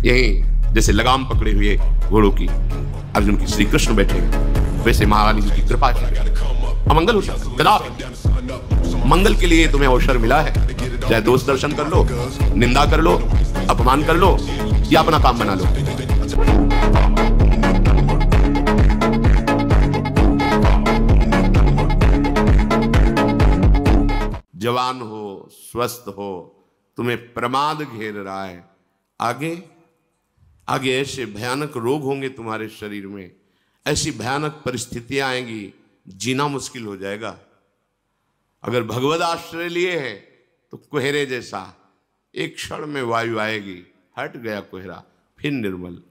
यहीं जैसे लगाम पकड़े हुए घोड़ों की अर्जुन की श्री कृष्ण बैठे हैं, वैसे महारानी जी की कृपा से अमंगल हो सकता कदापि। मंगल के लिए तुम्हें अवसर मिला है, चाहे दोस्त दर्शन कर लो, निंदा कर लो, अपमान कर लो या अपना काम बना लो। जवान हो, स्वस्थ हो, तुम्हें प्रमाद घेर रहा है, आगे आगे ऐसे भयानक रोग होंगे तुम्हारे शरीर में, ऐसी भयानक परिस्थितियां आएंगी, जीना मुश्किल हो जाएगा। अगर भगवद आश्रय लिए है तो कोहरे जैसा एक क्षण में वायु आएगी, हट गया कोहरा, फिर निर्मल।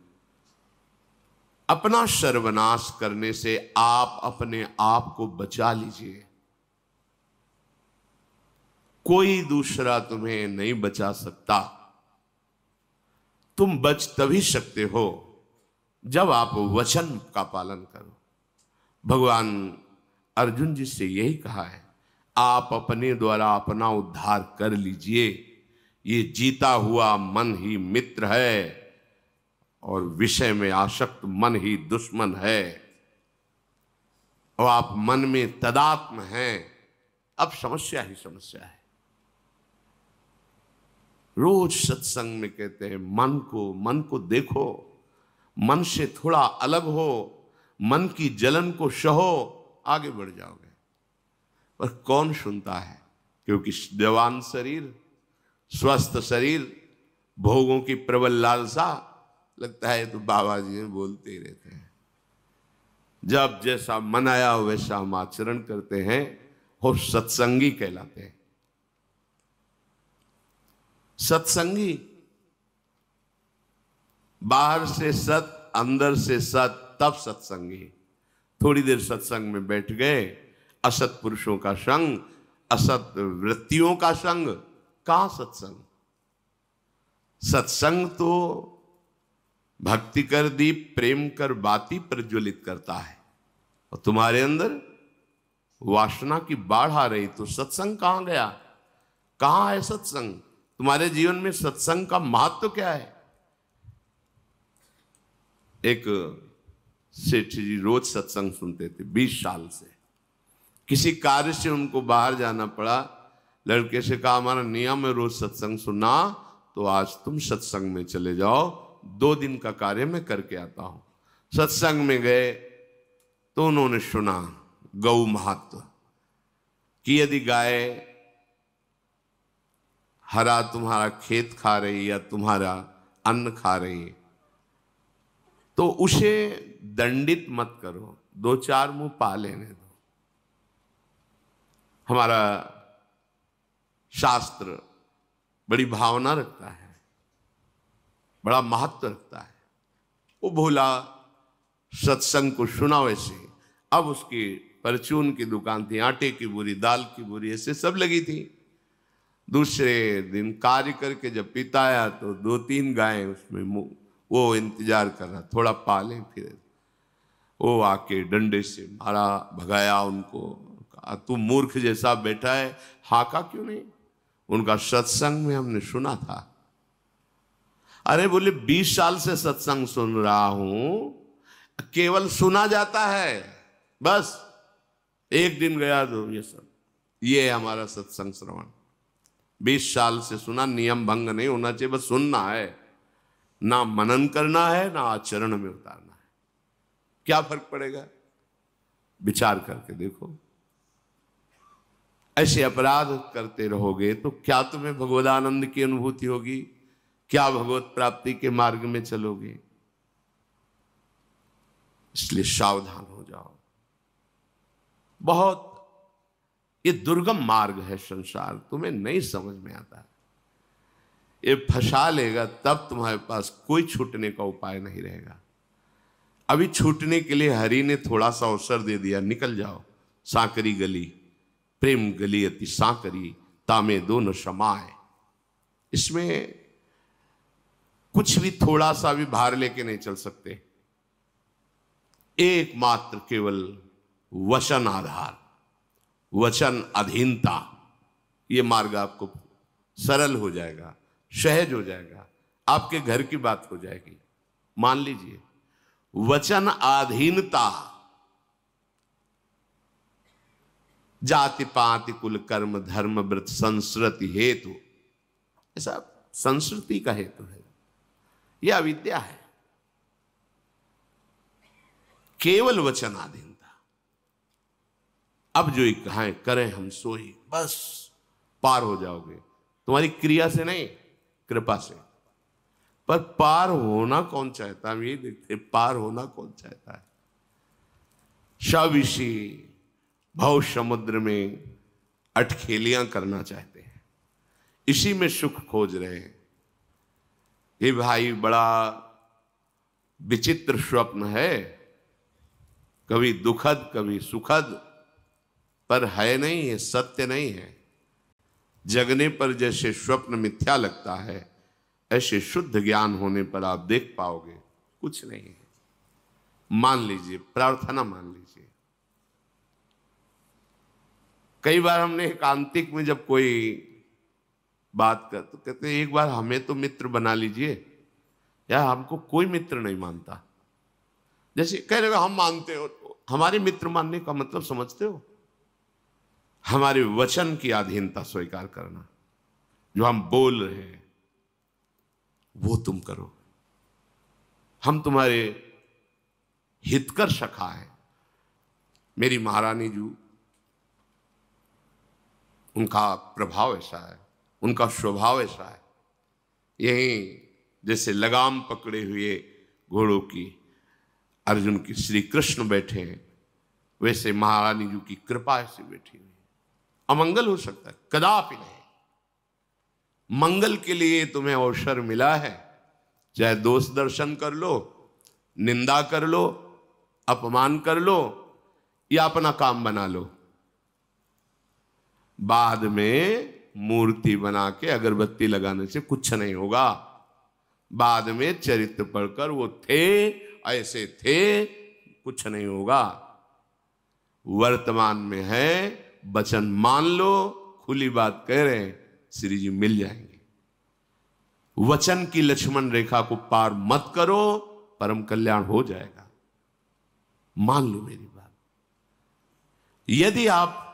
अपना सर्वनाश करने से आप अपने आप को बचा लीजिए, कोई दूसरा तुम्हें नहीं बचा सकता। तुम बच तभी सकते हो जब आप वचन का पालन करो। भगवान अर्जुन जी से यही कहा है, आप अपने द्वारा अपना उद्धार कर लीजिए। ये जीता हुआ मन ही मित्र है और विषय में आसक्त मन ही दुश्मन है, और आप मन में तदात्म हैं। अब समस्या ही समस्या है। रोज सत्संग में कहते हैं मन को देखो, मन से थोड़ा अलग हो, मन की जलन को सहो, आगे बढ़ जाओगे। पर कौन सुनता है? क्योंकि जवान शरीर, स्वस्थ शरीर, भोगों की प्रबल लालसा, लगता है तो बाबा जी बोलते ही रहते हैं। जब जैसा मन आया वैसा हम आचरण करते हैं और सत्संगी कहलाते हैं। सत्संगी, बाहर से सत, अंदर से सत, तब सत्संगी। थोड़ी देर सत्संग में बैठ गए, असत पुरुषों का संग, असत वृत्तियों का संग, कहां सत्संग? सत्संग तो भक्ति कर दीप प्रेम कर बाती प्रज्वलित करता है, और तुम्हारे अंदर वासना की बाढ़ आ रही तो सत्संग कहां गया? कहां है सत्संग? तुम्हारे जीवन में सत्संग का महत्व क्या है? एक सेठ जी रोज सत्संग सुनते थे 20 साल से। किसी कार्य से उनको बाहर जाना पड़ा, लड़के से कहा हमारा नियम है रोज सत्संग सुनना, तो आज तुम सत्संग में चले जाओ, 2 दिन का कार्य मैं करके आता हूं। सत्संग में गए तो उन्होंने सुना गौ महत्व कि यदि गाय हरा तुम्हारा खेत खा रही या तुम्हारा अन्न खा रही तो उसे दंडित मत करो, 2-4 मुंह पा लेने दो। हमारा शास्त्र बड़ी भावना रखता है, बड़ा महत्व रखता है। वो भोला सत्संग को सुना वैसे। अब उसकी परचून की दुकान थी, आटे की बोरी, दाल की बोरी, ऐसे सब लगी थी। दूसरे दिन कार्य करके जब पिता आया तो 2-3 गायें उसमें वो इंतजार कर रहा, थोड़ा पाले। फिर वो आके डंडे से मारा, भगाया उनको, कहा तू मूर्ख जैसा बैठा है, हाका क्यों नहीं? उनका सत्संग में हमने सुना था। अरे बोले 20 साल से सत्संग सुन रहा हूं, केवल सुना जाता है, बस एक दिन गया तो ये सब, ये है हमारा सत्संग श्रवण। 20 साल से सुना, नियम भंग नहीं होना चाहिए, बस सुनना है, ना मनन करना है ना आचरण में उतारना है। क्या फर्क पड़ेगा? विचार करके देखो। ऐसे अपराध करते रहोगे तो क्या तुम्हें भगवदानंद की अनुभूति होगी? क्या भगवत प्राप्ति के मार्ग में चलोगे? इसलिए सावधान हो जाओ। बहुत ये दुर्गम मार्ग है संसार, तुम्हें नहीं समझ में आता। ये फंसा लेगा तब तुम्हारे पास कोई छूटने का उपाय नहीं रहेगा। अभी छूटने के लिए हरि ने थोड़ा सा अवसर दे दिया, निकल जाओ। सांकरी गली, प्रेम गली अति सांकरी, तामे दोनों समाए। इसमें कुछ भी थोड़ा सा भी भार लेके नहीं चल सकते। एकमात्र केवल वचन आधार, वचन अधीनता, ये मार्ग आपको सरल हो जाएगा, सहज हो जाएगा। आपके घर की बात हो जाएगी। मान लीजिए वचन अधीनता, जाति पाति कुल कर्म धर्म व्रत संस्कृति हेतु, ऐसा संस्कृति का हेतु है, यह अविद्या है। केवल वचनाधीनता। अब जो कहें करें हम सोई, बस पार हो जाओगे। तुम्हारी क्रिया से नहीं, कृपा से। पर पार होना कौन चाहता है? हम ये देखते, पार होना कौन चाहता है? सविषी भव समुद्र में अटखेलियां करना चाहते हैं, इसी में सुख खोज रहे हैं। ये भाई बड़ा विचित्र स्वप्न है, कभी दुखद कभी सुखद, पर है नहीं, है सत्य नहीं है। जगने पर जैसे स्वप्न मिथ्या लगता है, ऐसे शुद्ध ज्ञान होने पर आप देख पाओगे कुछ नहीं है। मान लीजिए, प्रार्थना मान लीजिए। कई बार हमने एकांतिक में जब कोई बात कर तो कहते हैं एक बार हमें तो मित्र बना लीजिए, या हमको कोई मित्र नहीं मानता। जैसे कह रहे हो हम मानते हो, हमारे मित्र मानने का मतलब समझते हो? हमारे वचन की अधीनता स्वीकार करना, जो हम बोल रहे हैं वो तुम करो। हम तुम्हारे हितकर सखा है। मेरी महारानी जी, उनका प्रभाव ऐसा है, उनका स्वभाव ऐसा है। यही जैसे लगाम पकड़े हुए घोड़ों की अर्जुन की श्री कृष्ण बैठे हैं, वैसे महारानी जी की कृपा ऐसी बैठी हुई है। अमंगल हो सकता है, कदापि नहीं। मंगल के लिए तुम्हें अवसर मिला है, चाहे दोष दर्शन कर लो, निंदा कर लो, अपमान कर लो, या अपना काम बना लो। बाद में मूर्ति बना के अगरबत्ती लगाने से कुछ नहीं होगा। बाद में चरित्र पढ़कर वो थे ऐसे थे, कुछ नहीं होगा। वर्तमान में है, वचन मान लो, खुली बात कह रहे हैं, श्री जी मिल जाएंगे। वचन की लक्ष्मण रेखा को पार मत करो, परम कल्याण हो जाएगा। मान लो मेरी बात। यदि आप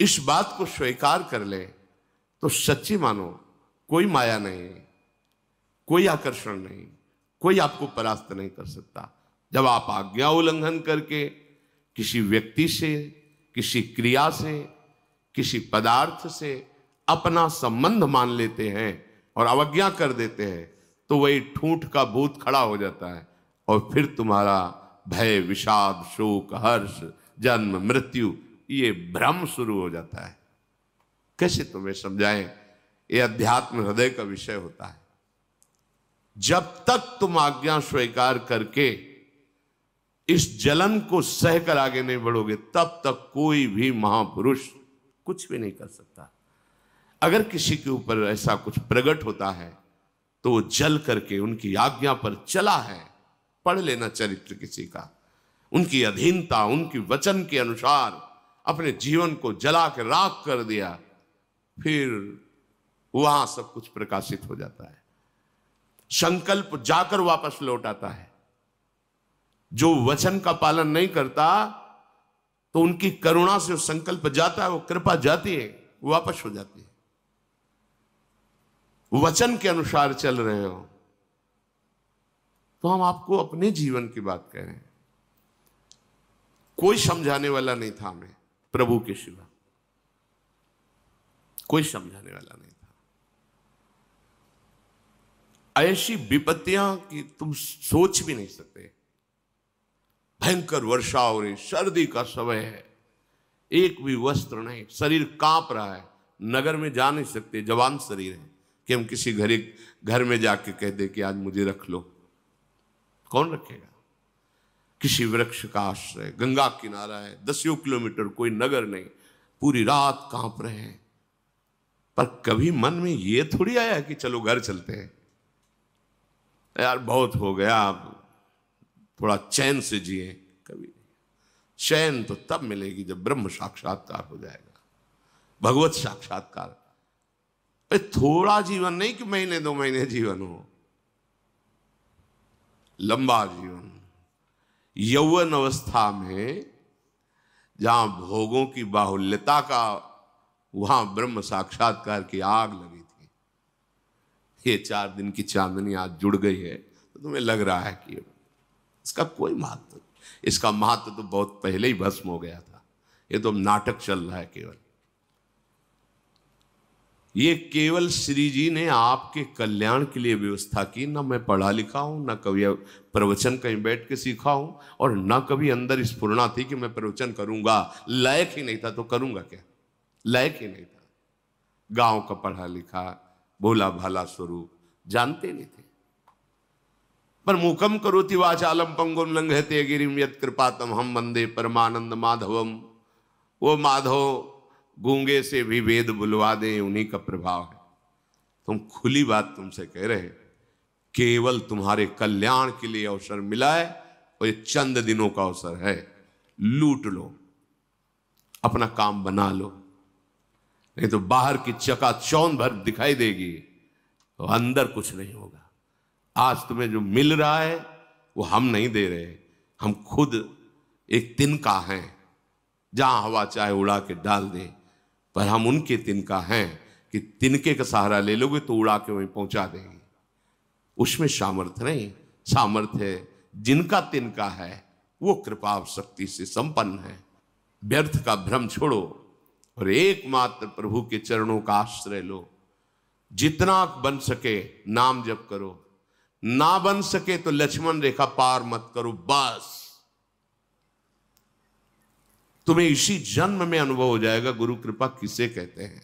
इस बात को स्वीकार कर ले तो सच्ची मानो, कोई माया नहीं, कोई आकर्षण नहीं, कोई आपको परास्त नहीं कर सकता। जब आप आज्ञा उल्लंघन करके किसी व्यक्ति से, किसी क्रिया से, किसी पदार्थ से अपना संबंध मान लेते हैं और अवज्ञा कर देते हैं, तो वही ठूंठ का भूत खड़ा हो जाता है और फिर तुम्हारा भय, विषाद, शोक, हर्ष, जन्म, मृत्यु, ये भ्रम शुरू हो जाता है। कैसे तुम्हें समझाएं? ये अध्यात्म हृदय का विषय होता है। जब तक तुम आज्ञा स्वीकार करके इस जलन को सहकर आगे नहीं बढ़ोगे, तब तक कोई भी महापुरुष कुछ भी नहीं कर सकता। अगर किसी के ऊपर ऐसा कुछ प्रकट होता है तो वो जल करके उनकी आज्ञा पर चला है। पढ़ लेना चरित्र किसी का, उनकी अधीनता, उनकी वचन के अनुसार अपने जीवन को जला के राख कर दिया, फिर वहां सब कुछ प्रकाशित हो जाता है। संकल्प जाकर वापस लौट आता है। जो वचन का पालन नहीं करता तो उनकी करुणा से वो संकल्प जाता है, वो कृपा जाती है, वो वापस हो जाती है। वचन के अनुसार चल रहे हो तो हम आपको अपने जीवन की बात कह रहे हैं। कोई समझाने वाला नहीं था हमें प्रभु के सिवा, कोई समझाने वाला नहीं था। ऐसी विपत्तियां कि तुम सोच भी नहीं सकते। भयंकर वर्षा हो रही, सर्दी का समय है, एक भी वस्त्र नहीं, शरीर कांप रहा है, नगर में जा नहीं सकते, जवान शरीर है कि हम किसी घर में जाके कह दे कि आज मुझे रख लो, कौन रखेगा? किसी वृक्ष का आश्रय, गंगा किनारा है, 10 किलोमीटर, कोई नगर नहीं, पूरी रात कांप रहे हैं। पर कभी मन में ये थोड़ी आया कि चलो घर चलते हैं, यार बहुत हो गया, अब थोड़ा चैन से जिए? कभी नहीं। चैन तो तब मिलेगी जब ब्रह्म साक्षात्कार हो जाएगा, भगवत साक्षात्कार। भाई थोड़ा जीवन नहीं कि महीने 2 महीने जीवन हो, लंबा जीवन। यौवन अवस्था में जहां भोगों की बाहुल्यता का, वहां ब्रह्म साक्षात्कार की आग लगी थी। ये 4 दिन की चांदनी आज जुड़ गई है तो तुम्हें लग रहा है कि इसका कोई महत्व, इसका महत्व तो बहुत पहले ही भस्म हो गया था। ये तो नाटक चल रहा है केवल। ये केवल श्री जी ने आपके कल्याण के लिए व्यवस्था की। ना मैं पढ़ा लिखा हूं, ना कभी प्रवचन कहीं बैठ के सीखा हूं, और ना कभी अंदर स्फुरना थी कि मैं प्रवचन करूंगा। लायक ही नहीं था तो करूंगा क्या, लायक ही नहीं था। गांव का पढ़ा लिखा भोला भाला स्वरूप जानते नहीं थे। पर मूकम करोति वाचालम पंगुम लंघयते गिरिम यत् कृपातम हम वंदे परमानंद माधवम। वो माधव गूंगे से भी वेद बुलवा दे, उन्हीं का प्रभाव है। तुम खुली बात तुमसे कह रहे, केवल तुम्हारे कल्याण के लिए अवसर मिला है, और ये चंद दिनों का अवसर है। लूट लो, अपना काम बना लो, नहीं तो बाहर की चकाचौंध भर दिखाई देगी तो अंदर कुछ नहीं होगा। आज तुम्हें जो मिल रहा है वो हम नहीं दे रहे, हम खुद एक तिनका हैं, जहां हवा चाहे उड़ा के डाल दें, पर हम उनके तिनका हैं कि तिनके का सहारा ले लोगे तो उड़ा के वहीं पहुंचा देंगे। उसमें सामर्थ्य नहीं, सामर्थ्य जिनका तिनका है वो कृपा शक्ति से संपन्न है। व्यर्थ का भ्रम छोड़ो और एकमात्र प्रभु के चरणों का आश्रय लो। जितना बन सके नाम जप करो, ना बन सके तो लक्ष्मण रेखा पार मत करो। बस तुम्हें इसी जन्म में अनुभव हो जाएगा गुरु कृपा किसे कहते हैं।